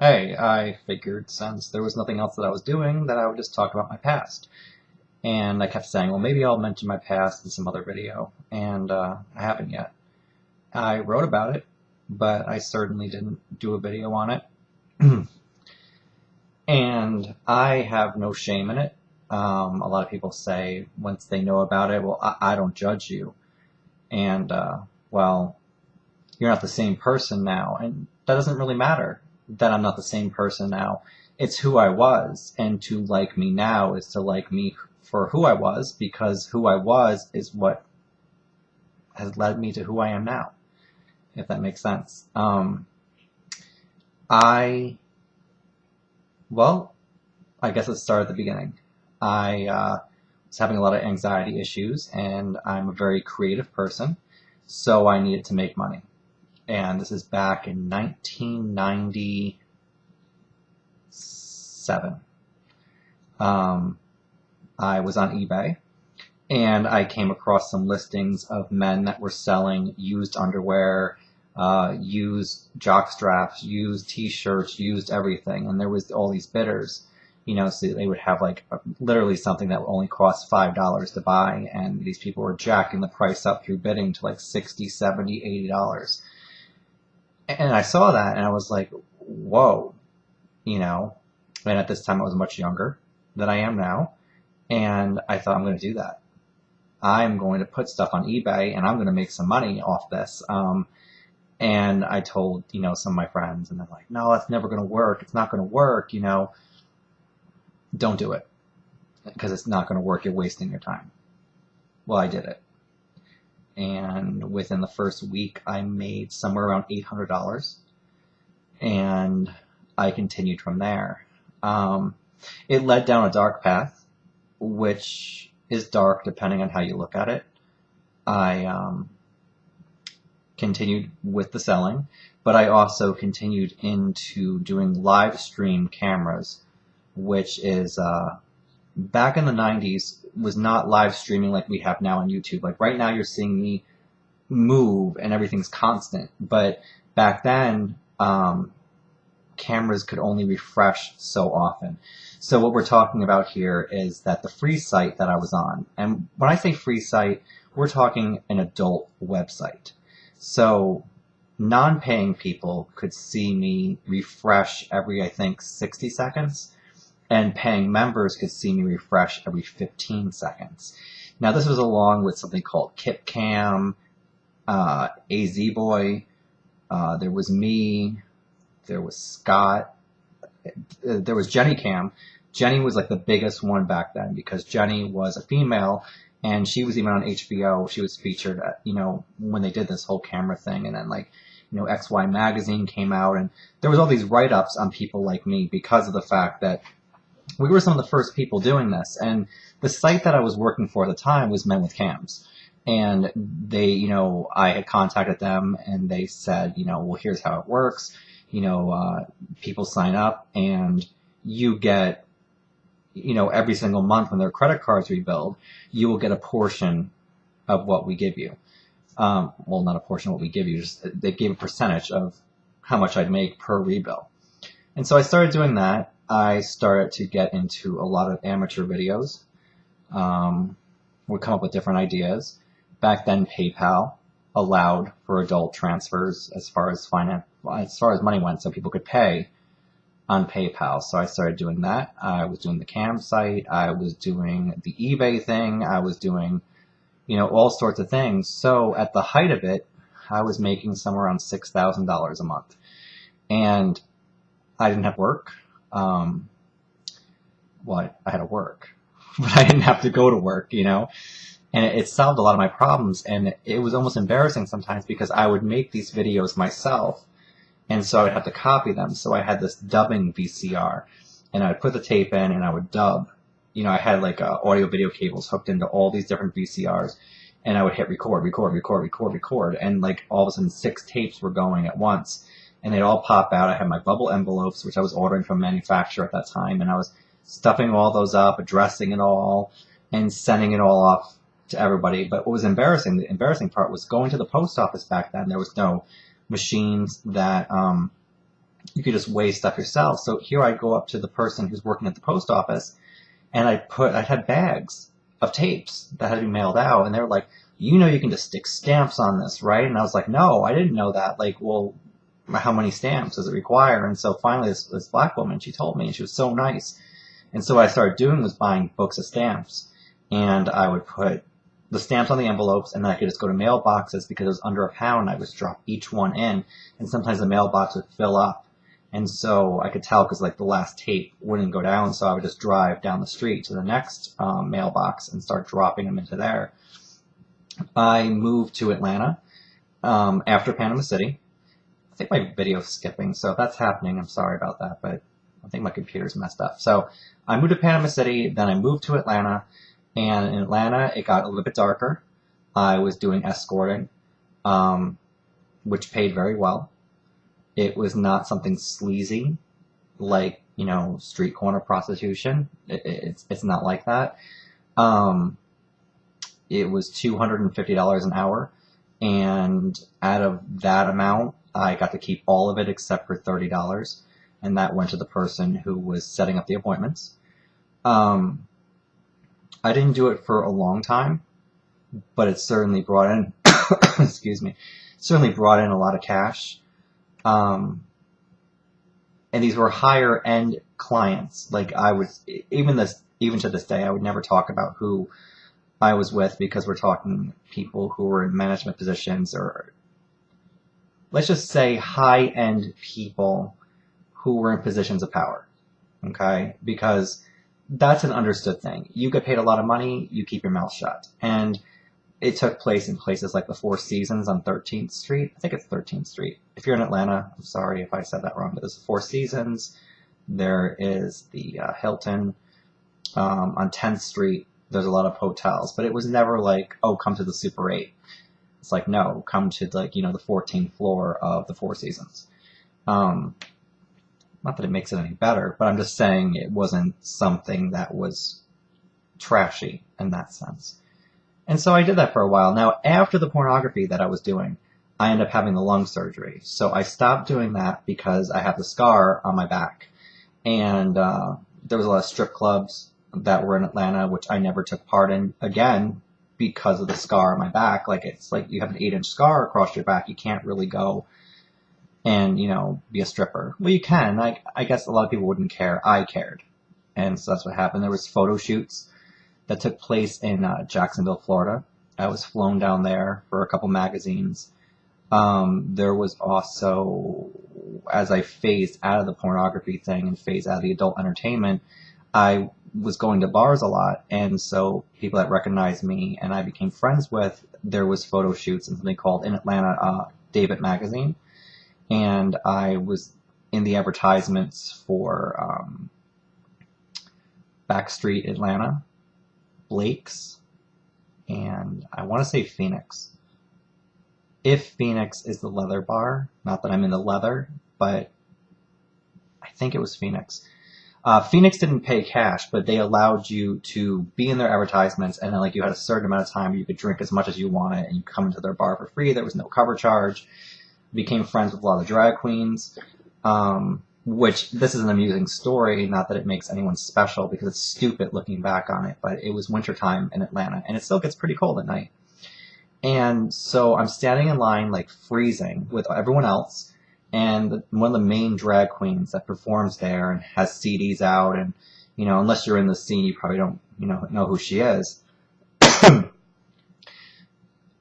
Hey, I figured since there was nothing else that I was doing that I would just talk about my past. And I kept saying, well, maybe I'll mention my past in some other video, and I haven't yet. I wrote about it, but I certainly didn't do a video on it. And I have no shame in it. A lot of people say once they know about it, well, I don't judge you. And, well, you're not the same person now. And that doesn't really matter that I'm not the same person now. It's who I was. And to like me now is to like me for who I was, because who I was is what has led me to who I am now, if that makes sense. I, well, I guess let's start at the beginning. I was having a lot of anxiety issues, and I'm a very creative person, so I needed to make money. And this is back in 1997. I was on eBay, and I came across some listings of men that were selling used underwear, used jock straps, used t-shirts, used everything. And there was all these bidders, so they would have like literally something that would only cost $5 to buy, and these people were jacking the price up through bidding to like $60, $70, $80. And I saw that, and I was like, whoa, and at this time I was much younger than I am now, and I thought, I'm going to do that. I'm going to put stuff on eBay, and I'm going to make some money off this. And I told, some of my friends, and they're like, no, that's never going to work. It's not going to work, don't do it, because it's not going to work. You're wasting your time. Well, I did it. And within the first week, I made somewhere around $800, and I continued from there. It led down a dark path, which is dark depending on how you look at it. I continued with the selling, but I also continued into doing live stream cameras, which is back in the 90s was not live streaming like we have now on YouTube. Like right now you're seeing me move and everything's constant, but back then cameras could only refresh so often. So what we're talking about here is that the free site that I was on, and when I say free site, we're talking an adult website. So non-paying people could see me refresh every, I think, 60 seconds, and paying members could see me refresh every 15 seconds. Now this was along with something called KipCam, AZBoy, there was me, there was Scott, there was JennyCam. Jenny was like the biggest one back then because Jenny was a female, and she was even on HBO. She was featured at, when they did this whole camera thing, and then like, XY Magazine came out, and there was all these write-ups on people like me because of the fact that we were some of the first people doing this. And the site that I was working for at the time was Men with Cams. And they, I had contacted them, and they said, well, here's how it works. People sign up, and you get, every single month when their credit cards rebuild, you will get a portion of what we give you. Well, not a portion of what we give you, just they gave a percentage of how much I'd make per rebill. And so I started doing that. I started to get into a lot of amateur videos. Would come up with different ideas. Back then, PayPal allowed for adult transfers as far as money went, so people could pay on PayPal. So I started doing that. I was doing the cam site. I was doing the eBay thing. I was doing, all sorts of things. So at the height of it, I was making somewhere around $6,000 a month, and I didn't have work. I had to work, but I didn't have to go to work, and it solved a lot of my problems. And it was almost embarrassing sometimes because I would make these videos myself, and so I would have to copy them. So I had this dubbing VCR, and I would put the tape in and I would dub. I had like audio video cables hooked into all these different VCRs, and I would hit record, and like all of a sudden 6 tapes were going at once, and they'd all pop out. I had my bubble envelopes, which I was ordering from manufacturer at that time, and I was stuffing all those up, addressing it all, and sending it all off to everybody. But what was embarrassing, the embarrassing part was going to the post office back then. There was no machines that you could just weigh stuff yourself. So here I go up to the person who's working at the post office, and I had bags of tapes that had to be mailed out, and they were like, you know, you can just stick stamps on this, right? And I was like, no, I didn't know that. Like, well, how many stamps does it require? And so finally this black woman, she told me, and she was so nice. And so what I started doing was buying books of stamps, and I would put the stamps on the envelopes, and then I could just go to mailboxes because it was under £1. I would just drop each one in, and sometimes the mailbox would fill up. And so I could tell because like the last tape wouldn't go down, so I would just drive down the street to the next mailbox and start dropping them into there. I moved to Atlanta after Panama City. I think my video's skipping, so if that's happening, I'm sorry about that, but I think my computer's messed up. So I moved to Panama City, then I moved to Atlanta, and in Atlanta it got a little bit darker. I was doing escorting, which paid very well. It was not something sleazy like, you know, street corner prostitution. It's not like that. It was $250 an hour, and out of that amount, I got to keep all of it except for $30, and that went to the person who was setting up the appointments. I didn't do it for a long time, but it certainly brought in, excuse me, certainly brought in a lot of cash. And these were higher end clients. Like I would, even to this day, I would never talk about who I was with because we're talking people who were in management positions, or let's just say high end people who were in positions of power. Okay? Because that's an understood thing. You get paid a lot of money, you keep your mouth shut. And it took place in places like the Four Seasons on 13th Street. I think it's 13th Street. If you're in Atlanta, I'm sorry if I said that wrong, but there's the Four Seasons. There is the Hilton. On 10th Street, there's a lot of hotels. But it was never like, oh, come to the Super 8. It's like, no, come to like, you know, the 14th floor of the Four Seasons. Not that it makes it any better, but I'm just saying it wasn't something that was trashy in that sense. And so I did that for a while. Now, after the pornography that I was doing, I ended up having the lung surgery. So I stopped doing that because I have the scar on my back. And there was a lot of strip clubs that were in Atlanta, which I never took part in, again, because of the scar on my back. Like, it's like you have an 8-inch scar across your back. You can't really go and, you know, be a stripper. Well, you can. I guess a lot of people wouldn't care. I cared. And so that's what happened. There was photo shoots that took place in Jacksonville, Florida. I was flown down there for a couple magazines. There was also, as I phased out of the pornography thing and phased out of the adult entertainment, I was going to bars a lot, and so people that recognized me and I became friends with, there was photo shoots in something called, in Atlanta, David Magazine, and I was in the advertisements for Backstreet Atlanta, Blake's, and I want to say Phoenix. If Phoenix is the leather bar, not that I'm in the leather, but I think it was Phoenix. Phoenix didn't pay cash, but they allowed you to be in their advertisements, and then like you had a certain amount of time you could drink as much as you wanted, and you come into their bar for free. There was no cover charge. Became friends with a lot of drag queens, which this is an amusing story. Not that it makes anyone special because it's stupid looking back on it, but it was wintertime in Atlanta, and it still gets pretty cold at night. And so I'm standing in line, like freezing with everyone else. And one of the main drag queens that performs there and has CDs out, and, you know, unless you're in the scene, you probably don't, you know who she is.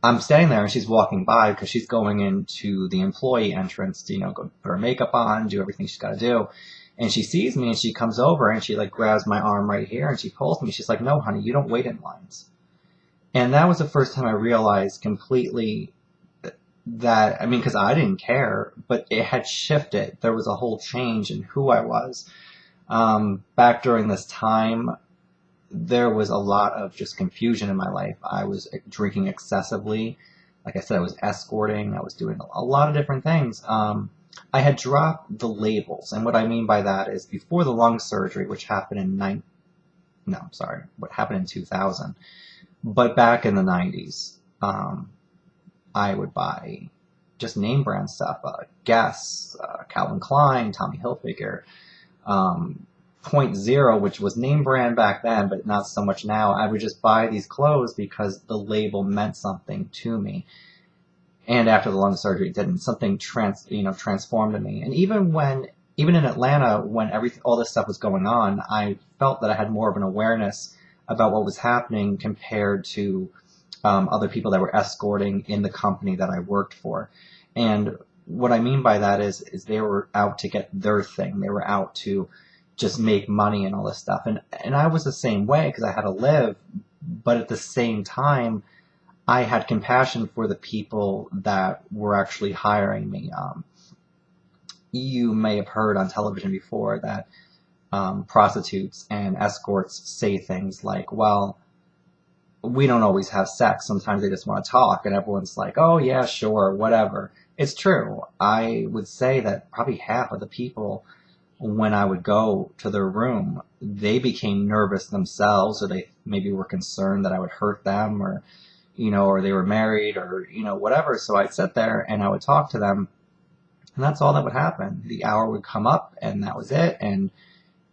I'm standing there and she's walking by because she's going into the employee entrance to, you know, go put her makeup on, do everything she's got to do. And she sees me and she comes over and she like grabs my arm right here and she pulls me. She's like, no, honey, you don't wait in lines. And that was the first time I realized completely that, I mean, because I didn't care, but it had shifted. There was a whole change in who I was. Back during this time, there was a lot of just confusion in my life. I was drinking excessively. Like I said, I was escorting. I was doing a lot of different things. I had dropped the labels. And what I mean by that is before the lung surgery, which happened in what happened in 2000. But back in the 90s, I would buy just name brand stuff, Guess, Calvin Klein, Tommy Hilfiger, Point Zero, which was name brand back then, but not so much now. I would just buy these clothes because the label meant something to me. And after the lung surgery, it didn't. Something transformed in me. And even in Atlanta, when all this stuff was going on, I felt that I had more of an awareness about what was happening compared to other people that were escorting in the company that I worked for. And what I mean by that is they were out to get their thing. They were out to just make money and all this stuff. And I was the same way because I had to live. But at the same time, I had compassion for the people that were actually hiring me. You may have heard on television before that prostitutes and escorts say things like, well, we don't always have sex. Sometimes they just want to talk. And everyone's like, oh, yeah, sure, whatever. It's true. I would say that probably half of the people, when I would go to their room, they became nervous themselves, or they maybe were concerned that I would hurt them, or they were married, or, whatever. So I'd sit there and I would talk to them, and that's all that would happen. The hour would come up, and that was it. And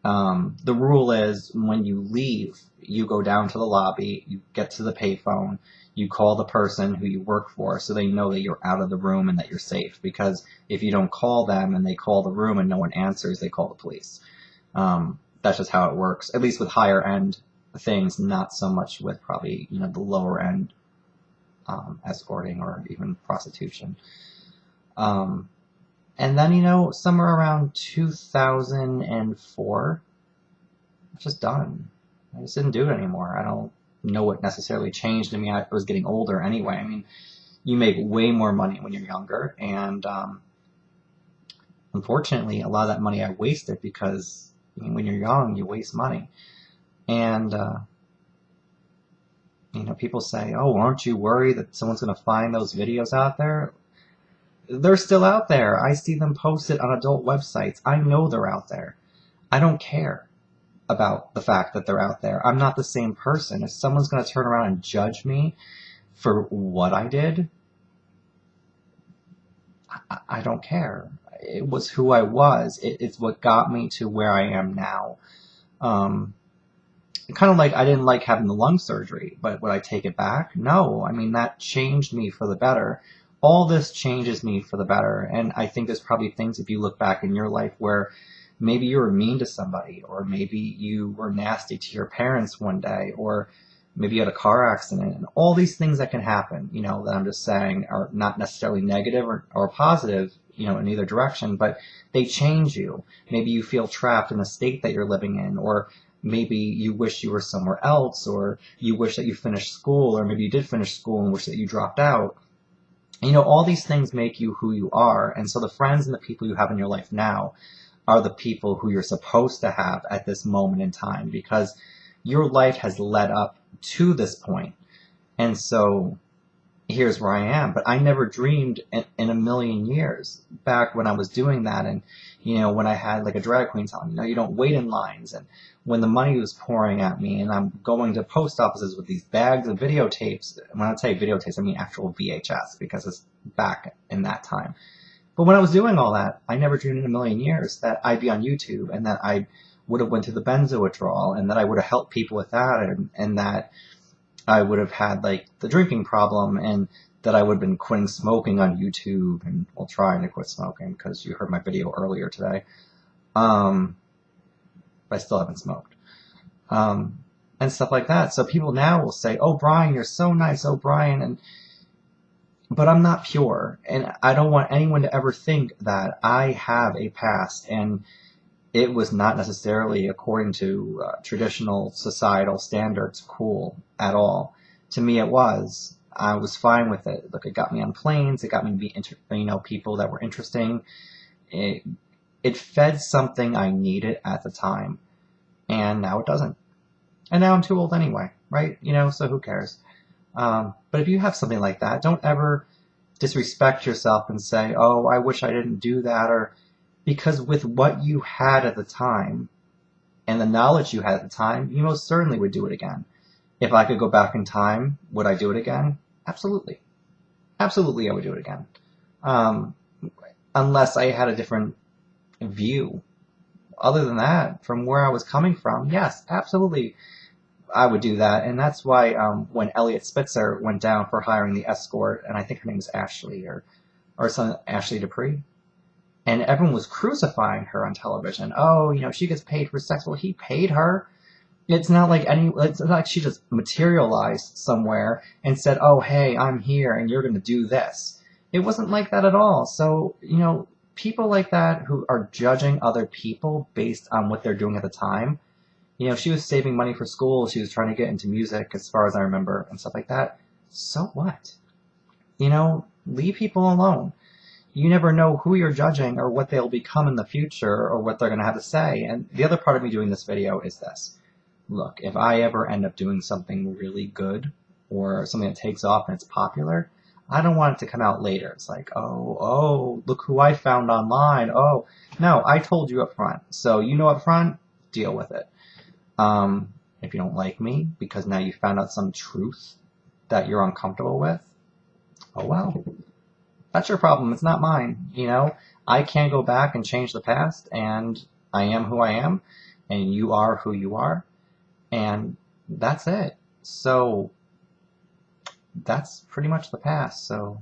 the rule is when you leave, you go down to the lobby, you get to the payphone, you call the person who you work for so they know that you're out of the room and that you're safe. Because if you don't call them and they call the room and no one answers, they call the police. That's just how it works, at least with higher end things, not so much with probably, the lower end escorting or even prostitution. And then, somewhere around 2004, it's just done. I just didn't do it anymore. I don't know what necessarily changed in me. I was getting older anyway. I mean, you make way more money when you're younger. And unfortunately, a lot of that money I wasted because when you're young, you waste money. And, people say, oh, aren't you worried that someone's going to find those videos out there? They're still out there. I see them posted on adult websites. I know they're out there. I don't care about the fact that they're out there. I'm not the same person. If someone's going to turn around and judge me for what I did, I don't care. It was who I was. It's what got me to where I am now. Kind of like I didn't like having the lung surgery, but would I take it back? No. I mean, that changed me for the better. All this changes me for the better. And I think there's probably things, if you look back in your life, where maybe you were mean to somebody, or maybe you were nasty to your parents one day, or maybe you had a car accident, and all these things that can happen, that I'm just saying are not necessarily negative or positive, in either direction, but they change you. Maybe you feel trapped in the state that you're living in, or maybe you wish you were somewhere else, or you wish that you finished school, or maybe you did finish school and wish that you dropped out. All these things make you who you are. And so the friends and the people you have in your life now are the people who you're supposed to have at this moment in time, because your life has led up to this point. And so here's where I am. But I never dreamed in a million years back when I was doing that. And, when I had like a drag queen telling me, you don't wait in lines. And when the money was pouring at me and I'm going to post offices with these bags of videotapes. When I say videotapes, I mean actual VHS, because it's back in that time. But when I was doing all that, I never dreamed in a million years that I'd be on YouTube, and that I would have went to the benzo withdrawal, and that I would have helped people with that, and that I would have had like the drinking problem, and that I would have been quitting smoking on YouTube, and trying to quit smoking, because you heard my video earlier today. But I still haven't smoked. And stuff like that. So people now will say, oh, Brian, you're so nice. Oh, Brian. But I'm not pure. And I don't want anyone to ever think that I have a past. And it was not necessarily according to traditional societal standards cool at all. To me, it was. I was fine with it. Look, it got me on planes. It got me to be, people that were interesting. It fed something I needed at the time. And now it doesn't. And now I'm too old anyway, right? So who cares? But if you have something like that, don't ever disrespect yourself and say, oh, I wish I didn't do that. Because with what you had at the time and the knowledge you had at the time, you most certainly would do it again. If I could go back in time, would I do it again? Absolutely. Absolutely, I would do it again. um, unless I had a different view. Other than that, from where I was coming from, yes, absolutely, I would do that. And that's why when Elliot Spitzer went down for hiring the escort, and I think her name was Ashley or some Ashley Dupree, and everyone was crucifying her on television. Oh, she gets paid for sex. Well, he paid her. It's not like she just materialized somewhere and said, "Oh, hey, I'm here, and you're going to do this." It wasn't like that at all. So, people like that who are judging other people based on what they're doing at the time. She was saving money for school. She was trying to get into music, as far as I remember, and stuff like that. So what? Leave people alone. You never know who you're judging or what they'll become in the future or what they're going to have to say. And the other part of me doing this video is this. Look, if I ever end up doing something really good or something that takes off and it's popular, I don't want it to come out later. It's like, oh, look who I found online. Oh, no, I told you up front. So up front, deal with it. If you don't like me because now you found out some truth that you're uncomfortable with, oh well, that's your problem. It's not mine. I can't go back and change the past, and I am who I am, and you are who you are. And that's it. So that's pretty much the past. So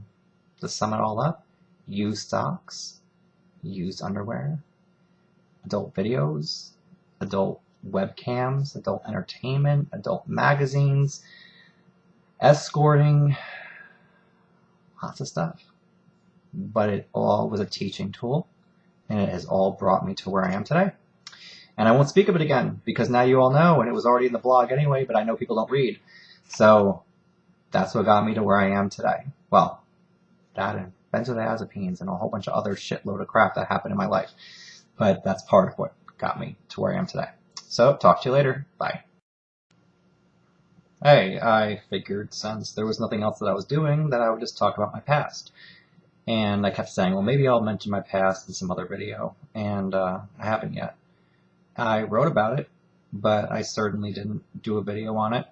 to sum it all up, used socks, used underwear, adult videos, adult webcams, adult entertainment, adult magazines, escorting, lots of stuff. But it all was a teaching tool, and it has all brought me to where I am today. And I won't speak of it again, because now you all know, and it was already in the blog anyway, but I know people don't read. So that's what got me to where I am today. Well, that and benzodiazepines and a whole bunch of other shitload of crap that happened in my life. But that's part of what got me to where I am today. So, talk to you later. Bye. Hey, I figured since there was nothing else that I was doing, that I would just talk about my past. And I kept saying, well, maybe I'll mention my past in some other video. And I haven't yet. I wrote about it, but I certainly didn't do a video on it.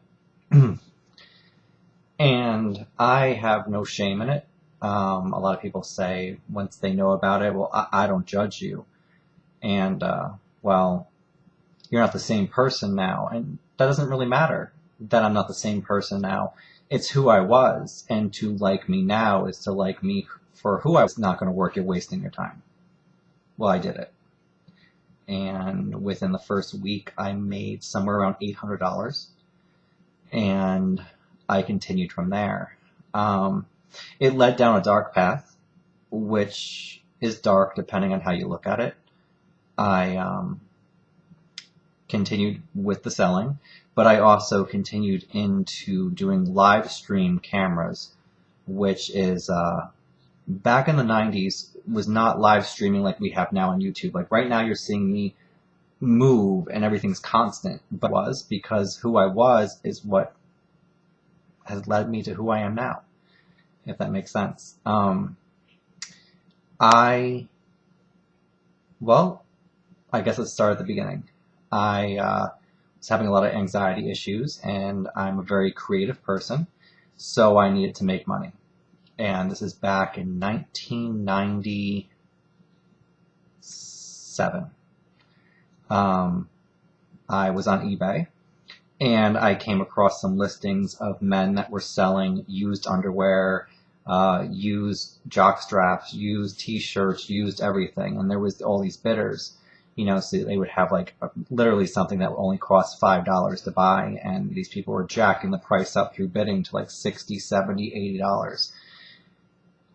And I have no shame in it. A lot of people say once they know about it, well, I don't judge you. And, well, you're not the same person now. And that doesn't really matter that I'm not the same person now. It's who I was. And to like me now is to like me for who I was. Not going to work at wasting your time. Well, I did it. And within the first week, I made somewhere around $800. And I continued from there. It led down a dark path, which is dark depending on how you look at it. I continued with the selling, but I also continued into doing live stream cameras, which is back in the 90s was not live streaming like we have now on YouTube. Like right now you're seeing me move and everything's constant, but it was because who I was is what has led me to who I am now, if that makes sense. I guess let's start at the beginning. I was having a lot of anxiety issues, and I'm a very creative person, so I needed to make money. And this is back in 1997. I was on eBay, and I came across some listings of men that were selling used underwear, used jockstraps, used t-shirts, used everything. And there was all these bidders, so they would have like literally something that would only cost $5 to buy. And these people were jacking the price up through bidding to like $60, $70, $80.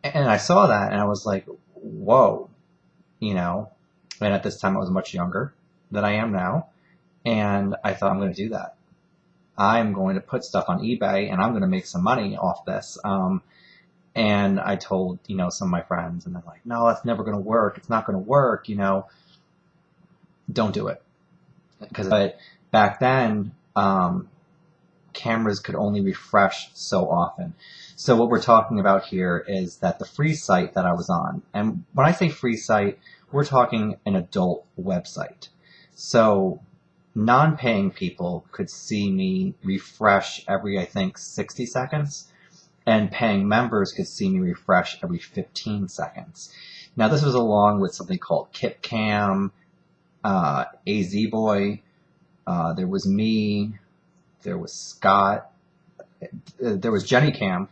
And I saw that and I was like, whoa, and at this time I was much younger than I am now. And I thought, I'm going to do that. I'm going to put stuff on eBay and I'm going to make some money off this. And I told, some of my friends, and they're like, no, that's never going to work. It's not going to work, don't do it. But back then, cameras could only refresh so often. So what we're talking about here is that the free site that I was on, and when I say free site, we're talking an adult website. So non-paying people could see me refresh every, I think, 60 seconds. and paying members could see me refresh every 15 seconds. Now, this was along with something called KipCam, AZ Boy. There was me. There was Scott. There was Jenny Cam.